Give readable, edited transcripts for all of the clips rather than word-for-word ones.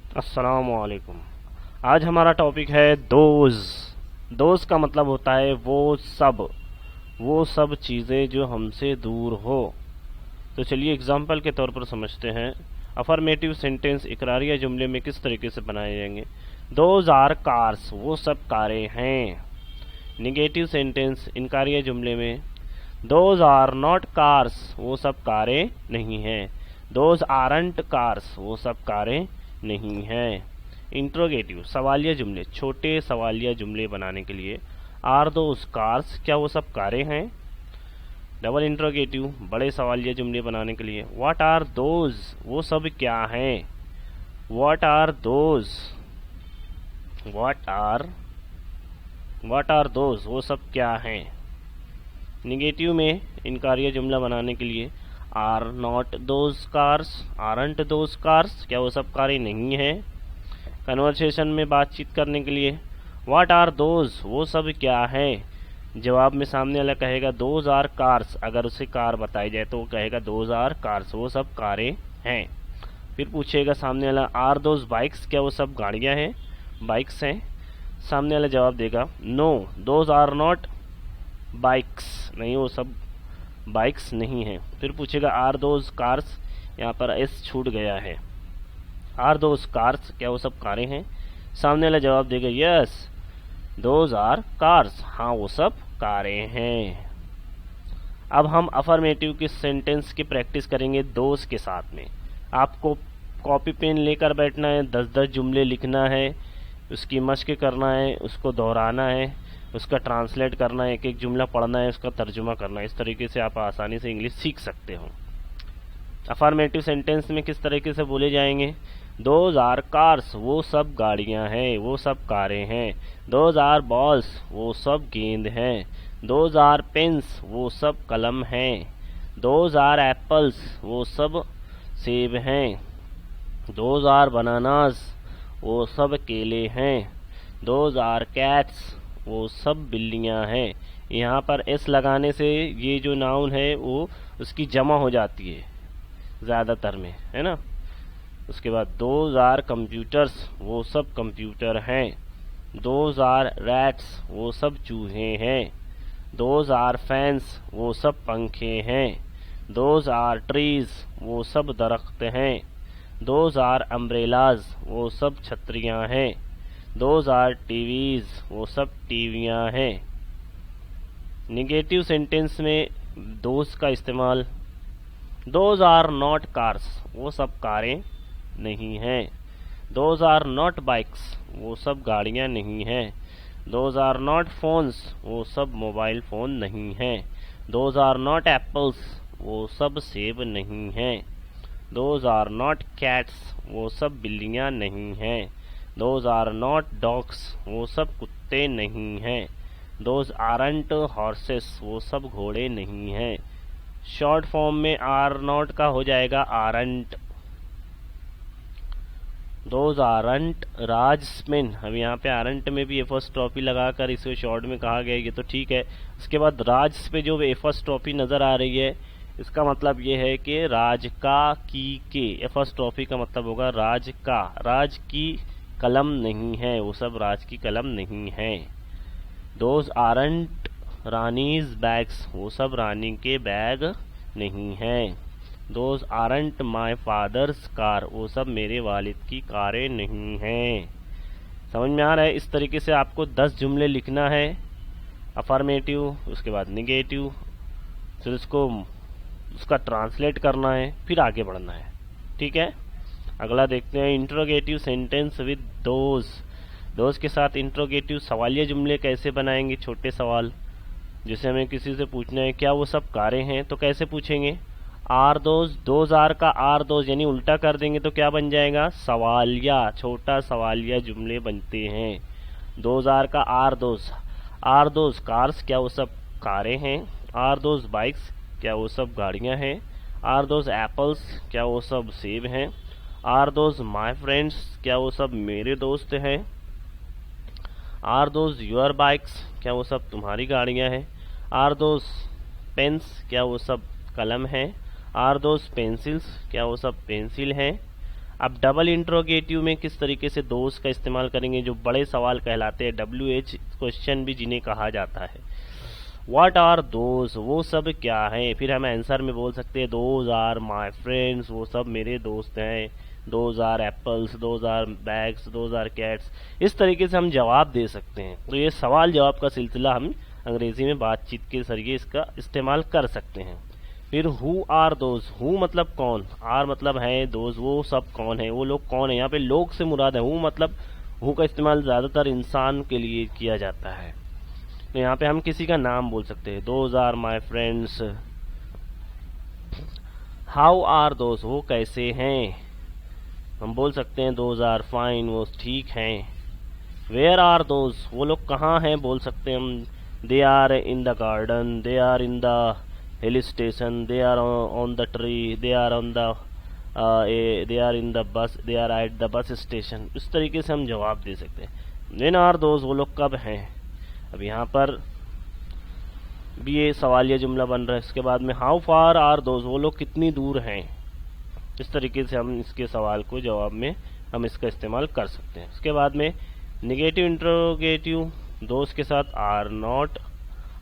अस्सलामुअलैकुम। आज हमारा टॉपिक है दोज। दोज का मतलब होता है वो सब चीज़ें जो हमसे दूर हो। तो चलिए एग्जाम्पल के तौर पर समझते हैं। अफर्मेटिव सेंटेंस इकरारिया जुमले में किस तरीके से बनाए जाएंगे। दोज आर कार्स, वो सब कारें हैं। निगेटिव सेंटेंस इनकारिया जुमले में दोज आर नॉट कार्स, वो सब कारें नहीं हैं। दोज आरंट कार्स, वो सब कारें नहीं हैं। इंट्रोगेटिव सवालिया जुमले, छोटे सवालिया जुमले बनाने के लिए आर दोज कार्स, क्या वो सब कारें हैं। डबल इंट्रोगेटिव बड़े सवालिया जुमले बनाने के लिए व्हाट आर दोज, वो सब क्या हैं। What are those, what are those, वो सब क्या हैं। निगेटिव में इनकारिया जुमला बनाने के लिए are not those cars, aren't those cars, क्या वो सब कारें नहीं हैं। कन्वर्सेशन में बातचीत करने के लिए व्हाट आर दोज, वो सब क्या हैं। जवाब में सामने वाला कहेगा दोज आर कार्स, अगर उसे कार बताई जाए तो वो कहेगा दोज आर कार्स, वो सब कारें हैं। फिर पूछेगा सामने वाला आर दोज बाइक्स, क्या वो सब गाड़ियां हैं, बाइक्स हैं। सामने वाला जवाब देगा no those are not bikes, नहीं वो सब बाइक्स नहीं हैं। फिर पूछेगा आर दोज कार्स, यहाँ पर एस छूट गया है। आर दोज कार्स, क्या वो सब कारें हैं। सामने वाला जवाब देगा यस दोज आर कार्स, हाँ वो सब कारें हैं। अब हम अफर्मेटिव के सेंटेंस की प्रैक्टिस करेंगे दोज के साथ में। आपको कॉपी पेन लेकर बैठना है, 10-10 जुमले लिखना है, उसकी मश्क करना है, उसको दोहराना है, उसका ट्रांसलेट करना है, एक एक जुमला पढ़ना है, उसका तर्जुमा करना है। इस तरीके से आप आसानी से इंग्लिश सीख सकते हो। अफर्मेटिव सेंटेंस में किस तरीके से बोले जाएंगे। दोज आर कार्स, वो सब गाड़ियां हैं, वो सब कारें हैं। दोज आर बॉल्स, वो सब गेंद हैं। दोज आर पेन्स, वो सब कलम हैं। दोज आर एप्पल्स, वो सब सेब हैं। दोज आर बनानास, वो सब केले हैं। दोज आर कैट्स, वो सब बिल्लियां हैं। यहाँ पर एस लगाने से ये जो नाउन है वो उसकी जमा हो जाती है ज़्यादातर में, है ना। उसके बाद दोज आर कंप्यूटर्स, वो सब कंप्यूटर हैं। दोज आर रैट्स, वो सब चूहे हैं। दोज आर फैंस, वो सब पंखे हैं। दोज आर ट्रीज, वो सब दरख्त हैं। दोज आर अम्ब्रेलाज, वो सब छतरियां हैं। दोज आर टीवीज, वो सब टीवियां हैं। निगेटिव सेंटेंस में दोज का इस्तेमाल दोज आर नॉट कार्स, वो सब कारें नहीं हैं। दोज आर नॉट बाइक्स, वो सब गाड़ियां नहीं हैं। दोज आर नॉट फोन्स, वो सब मोबाइल फ़ोन नहीं हैं। दोज आर नॉट एप्पल्स, वो सब सेब नहीं हैं। दोज आर नॉट कैट्स, वो सब बिल्लियां नहीं हैं। दोज आर नॉट डॉग्स, वो सब कुत्ते नहीं हैं। दोज आरंट हॉर्सेस, वो सब घोड़े नहीं हैं। शॉर्ट फॉर्म में आर नॉट का हो जाएगा आरंट। दोज आरंट राजसमेन, अब यहाँ पे आरंट में भी एफोस्ट्रॉफी लगाकर इसे शॉर्ट में कहा गया, ये तो ठीक है। उसके बाद राज पे जो एफोस्ट्रॉफी नजर आ रही है, इसका मतलब ये है कि राज का की के, एफोस्ट्रॉफी का मतलब होगा राज का, राज की कलम नहीं है, वो सब राज की कलम नहीं है। दोज आरंट रानीज बैग्स, वो सब रानी के बैग नहीं हैं। Those aren't my father's car, वो सब मेरे वालिद की कारें नहीं हैं। समझ में आ रहा है। इस तरीके से आपको 10 जुमले लिखना है। अफर्मेटिव, उसके बाद निगेटिव, फिर उसका ट्रांसलेट करना है, फिर आगे बढ़ना है। ठीक है, अगला देखते हैं interrogative sentence with those. Those के साथ इंट्रोगेटिव सवालिया जुमले कैसे बनाएंगे। छोटे सवाल, जैसे हमें किसी से पूछना है क्या वो सब कारें हैं, तो कैसे पूछेंगे। आर दोज, दोज आर का आर दोज यानी उल्टा कर देंगे तो क्या बन जाएगा सवालिया, छोटा सवालिया जुमले बनते हैं। दोज आर का आर दोज कार्स, क्या वो सब कारें हैं। आर दोज बाइक्स, क्या वो सब गाड़ियां हैं। आर दोज एप्पल्स, क्या वो सब सेब हैं। आर दोज माई फ्रेंड्स, क्या वो सब मेरे दोस्त हैं। आर दोज योर बाइक्स, क्या वो सब तुम्हारी गाड़ियां हैं। आर दोज पेन्स, क्या वो सब कलम हैं। आर दोज पेंसिल्स, क्या वो सब पेंसिल हैं। अब डबल इंट्रोगेटिव में किस तरीके से दोज का इस्तेमाल करेंगे, जो बड़े सवाल कहलाते हैं, WH क्वेश्चन भी जिन्हें कहा जाता है। व्हाट आर दोज, वो सब क्या है। फिर हम आंसर में बोल सकते हैं दोज आर माई फ्रेंड्स, वो सब मेरे दोस्त हैं। Those are apples, those are bags, those are cats. इस तरीके से हम जवाब दे सकते हैं। तो ये सवाल जवाब का सिलसिला हम अंग्रेजी में बातचीत के जरिए इसका इस्तेमाल कर सकते हैं। फिर हु आर दोज, हु मतलब कौन, आर मतलब है, दोज वो सब कौन है, वो लोग कौन है। यहाँ पे लोग से मुराद है। हु मतलब हु का इस्तेमाल ज्यादातर इंसान के लिए किया जाता है। तो यहाँ पे हम किसी का नाम बोल सकते हैं, those are my friends. How are those, वो कैसे हैं, हम बोल सकते हैं दोज आर फाइन, वो ठीक हैं। वेयर आर दोज, वो लोग कहाँ हैं, बोल सकते हैं हम they are in the garden, they are in the hill station, they are on the tree, they are on the they are in the bus, they are at the bus station. इस तरीके से हम जवाब दे सकते हैं। When are those, वो लोग कब हैं। अब यहाँ पर भी ये सवालिया जुमला बन रहा है। इसके बाद में हाउ फार आर दोज, वो लोग कितनी दूर हैं। इस तरीके से हम इसके सवाल को जवाब में हम इसका इस्तेमाल कर सकते हैं। उसके बाद में निगेटिव इंट्रोगेटिव, दोज के साथ are not,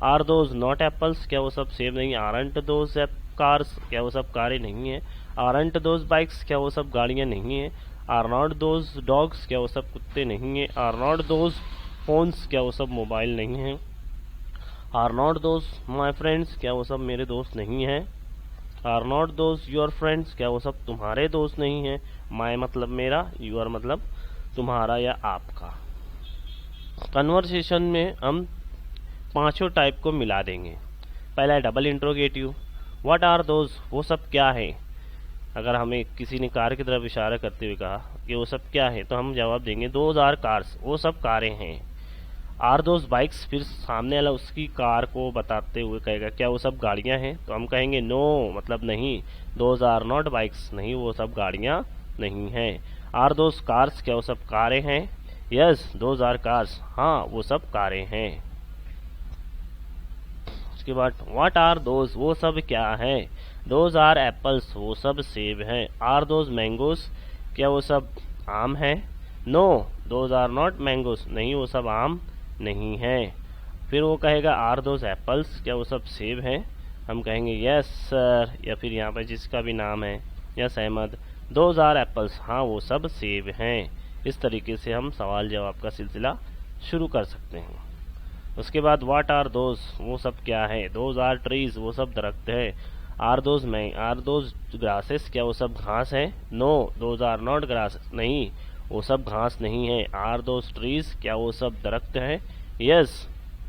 are those not apples, क्या वो सब सेब नहीं। आरंट दोज कार्स, क्या वो सब कारें नहीं है। आरंट दोज बाइक्स, क्या वो सब गाड़ियां नहीं है। आर नॉट दोज डॉग्स, क्या वो सब कुत्ते नहीं है। आर नॉट दोज फोन्स, क्या वो सब मोबाइल नहीं है। Are not those my friends, क्या वो सब मेरे दोस्त नहीं हैं। Are not those your friends, क्या वो सब तुम्हारे दोस्त नहीं हैं। माई मतलब मेरा, यूर मतलब तुम्हारा या आपका। कन्वर्सेशन में हम पांचों टाइप को मिला देंगे। पहला है double interrogative, what are those, वो सब क्या है। अगर हमें किसी ने कार की तरफ इशारा करते हुए कहा कि वो सब क्या है, तो हम जवाब देंगे दोज आर कार्स, वो सब कारें हैं। आर दोज बाइक्स, फिर सामने वाला उसकी कार को बताते हुए कहेगा क्या वो सब गाड़ियां हैं, तो हम कहेंगे नो मतलब नहीं। दोज आर नॉट बाइक्स, नहीं वो सब गाड़ियां नहीं हैं। आर दोज कार्स, क्या वो सब कारें हैं। यस दोज आर कार्स, हाँ वो सब कारें हैं। उसके बाद व्हाट आर दोज, वो सब क्या है। दोज आर एप्पल्स, वो सब सेब हैं। आर दोज मैंगोस, क्या वो सब आम हैं। No those are not mangoes, नहीं वो सब आम नहीं है। फिर वो कहेगा आर दोज एप्पल्स, क्या वो सब सेब हैं। हम कहेंगे यस सर, या फिर यहाँ पर जिसका भी नाम है yes Ahmad, those are apples, हाँ वो सब सेब हैं। इस तरीके से हम सवाल जवाब का सिलसिला शुरू कर सकते हैं। उसके बाद व्हाट आर दोज, वो सब क्या है। दोज आर ट्रीज, वो सब दरख्त है। आर दोज ग्रासेस, क्या वो सब घास है। No those are not grasses, नहीं वो सब घास नहीं है। आर दोज ट्रीज, क्या वो सब दरख्त हैं। Yes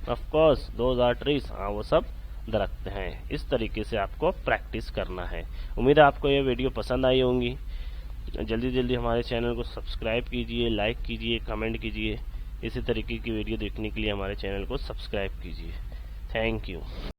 of course those are trees, हाँ वो सब दरख्त हैं। इस तरीके से आपको प्रैक्टिस करना है। उम्मीद है आपको ये वीडियो पसंद आई होंगी। जल्दी जल्दी हमारे चैनल को सब्सक्राइब कीजिए, लाइक कीजिए, कमेंट कीजिए। इसी तरीके की वीडियो देखने के लिए हमारे चैनल को सब्सक्राइब कीजिए। Thank you.